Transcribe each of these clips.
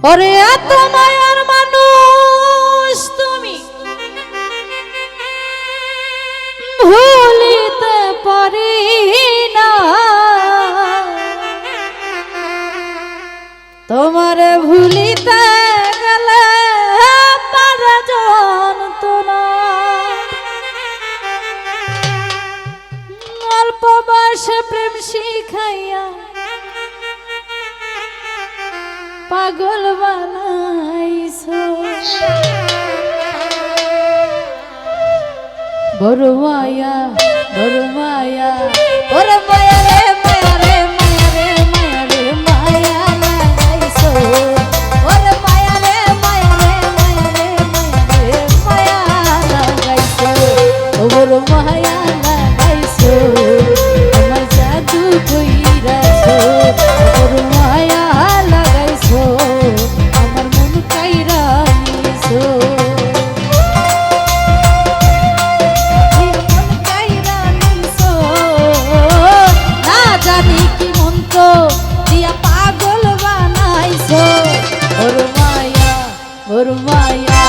ওরে এত মায়ার মানুষ তুমি ভুলিতে পারি না, তোমারে ভুলিতে গেলে পারা যন্ত্রণা। অল্প বয়সে প্রেম শিখাইয়া পাগল বানাইছো, বড় মায়া বড় মায়া, ওরে মায়া রে মায়া রে মায়া রে মায়া রে মায়া লাগাইছো, ওরে মায়া রে মায়া রে মায়া রে মায়া রে মায়া লাগাইছো, ও বড় মায়া লাগাইছো, আমার জাদু কইরাছো, বড় মায়া লাগাইছো, আমার মন কাইরা নিছো। জানি কি মন্ত্র দিয়া পাগল বানাইছো, ওরে মায়া ওরে মায়া,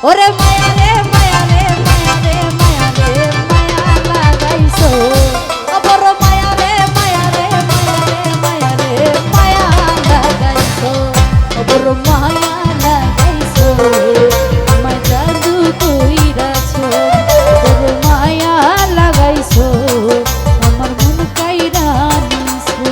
ওরে মায়া রে মায়া রে মায়া রে মায়া রে মায়া লাগাইছো, বড় মায়া রে মায়া রে মায়া রে মায়া রে মায়া লাগাইছো, বড় মায়া লাগাইছো, আমায় জাদু কইরাছো, বড় মায়া লাগাইছো, আমার মন কাইরা নিছো।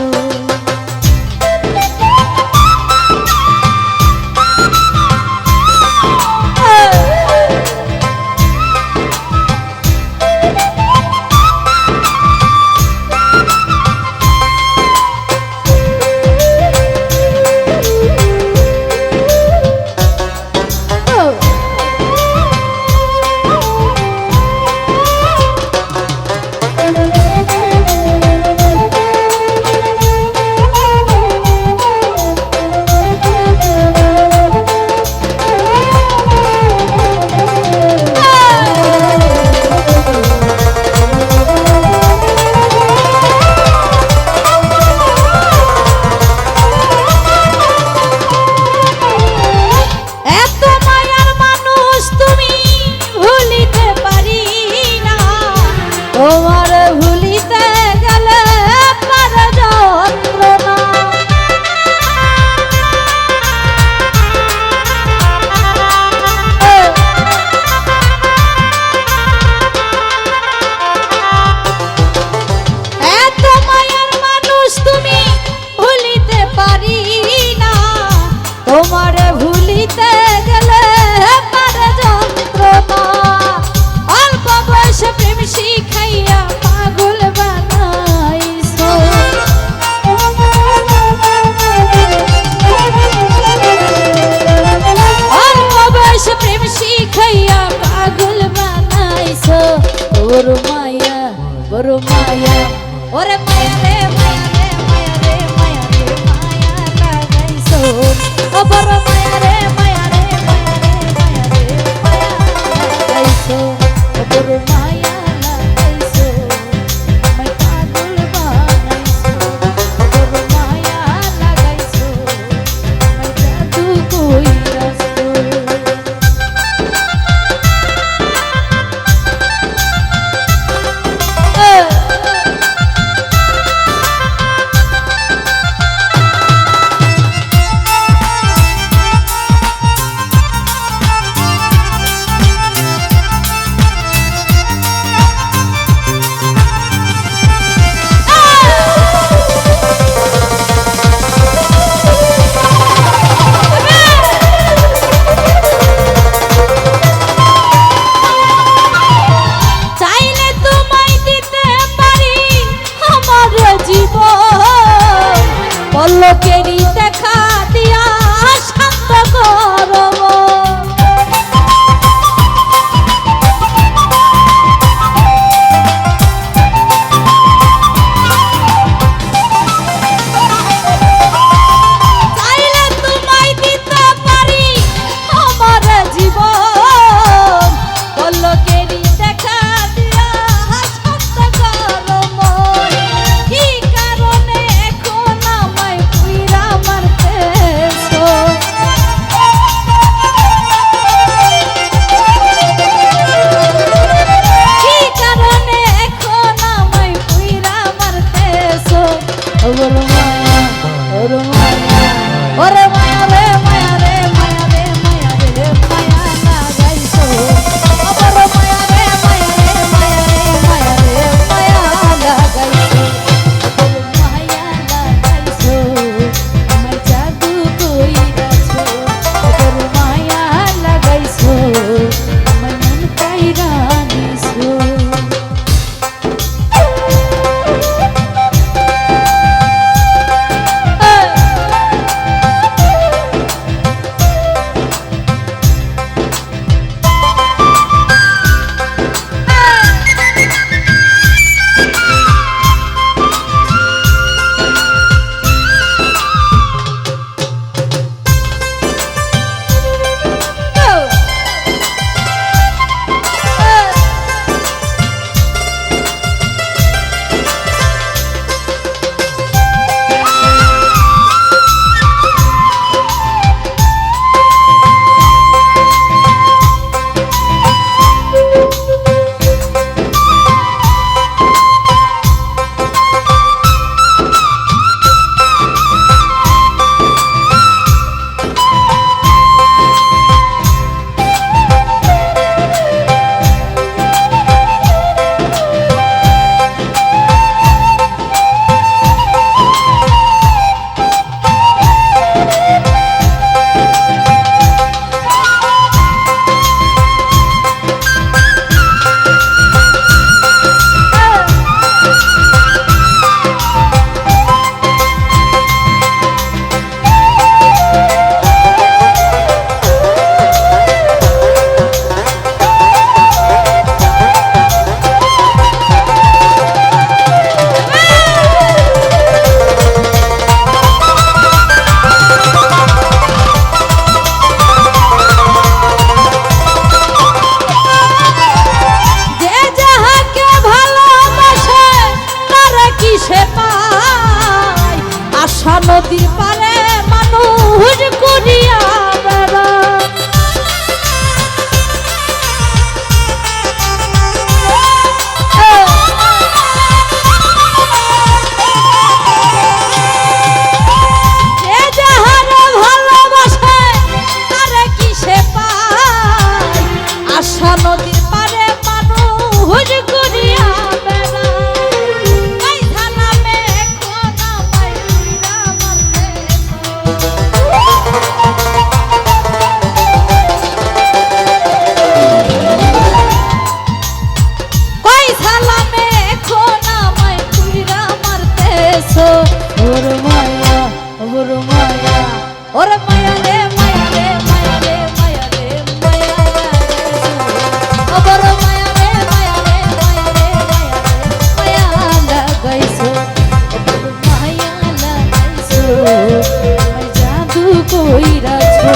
কইরাছো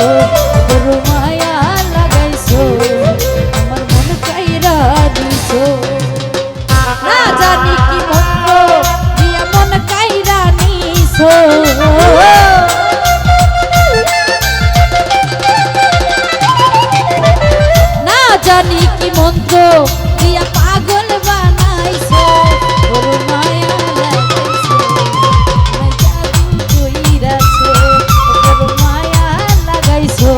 বড় মায়া লাগাইছো আমার মন কাইরা দিছো না জানি কি মন্ত্র দিয়া মন কাইরা নিছো না জানি কি মন্ত্র দিয়া পাগল বানাইছো বড় মায়া লাগাইছো জাদু কইরাছো বড় মায়া লাগাইছো